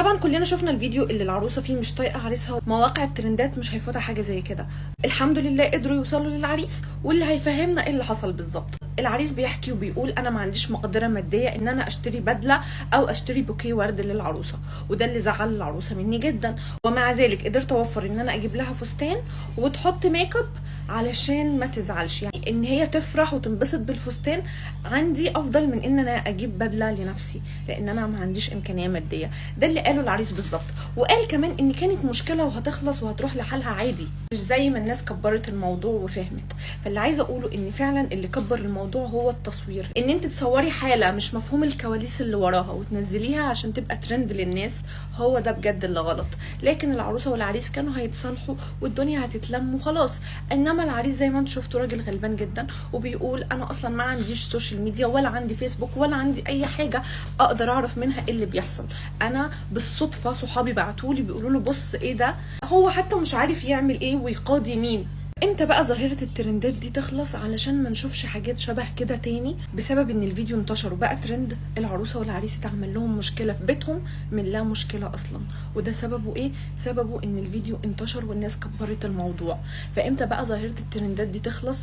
طبعا كلنا شفنا الفيديو اللي العروسه فيه مش طايقه عريسها. مواقع الترندات مش هيفوتها حاجه زي كده. الحمد لله قدروا يوصلوا للعريس واللي هيفهمنا ايه اللي حصل بالظبط. العريس بيحكي وبيقول انا ما عنديش مقدره ماديه ان انا اشتري بدله او اشتري بوكيه ورد للعروسه، وده اللي زعل العروسه مني جدا. ومع ذلك قدرت اوفر ان انا اجيب لها فستان وتحط ميك اب علشان ما تزعلش، يعني ان هي تفرح وتنبسط بالفستان عندي افضل من ان انا اجيب بدله لنفسي، لان انا ما عنديش امكانيه ماديه. ده اللي قاله العريس بالظبط. وقال كمان ان كانت مشكله وهتخلص وهتروح لحالها عادي، مش زي ما الناس كبرت الموضوع وفهمت. فاللي عايزه اقوله ان فعلا اللي كبر الموضوع هو التصوير، ان انت تصوري حاله مش مفهوم الكواليس اللي وراها وتنزليها عشان تبقى ترند للناس، هو ده بجد اللي غلط. لكن العروسه والعريس كانوا هيتصالحوا والدنيا هتتلم وخلاص. انما العريس زي ما انتم شفتوا راجل غلبان جدا وبيقول انا اصلا ما عنديش سوشيال ميديا ولا عندي فيسبوك ولا عندي اي حاجه اقدر اعرف منها ايه اللي بيحصل. انا بالصدفه صحابي بعتولي بيقولوا له بص ايه ده، هو حتى مش عارف يعمل ايه ويقاضي مين. امتى بقى ظاهرة الترندات دي تخلص علشان ما نشوفش حاجات شبه كده تاني؟ بسبب ان الفيديو انتشر وبقى ترند، العروسة والعريس اتعمل لهم مشكلة في بيتهم من لا مشكلة اصلا. وده سببه ايه؟ سببه ان الفيديو انتشر والناس كبرت الموضوع. فامتى بقى ظاهرة الترندات دي تخلص؟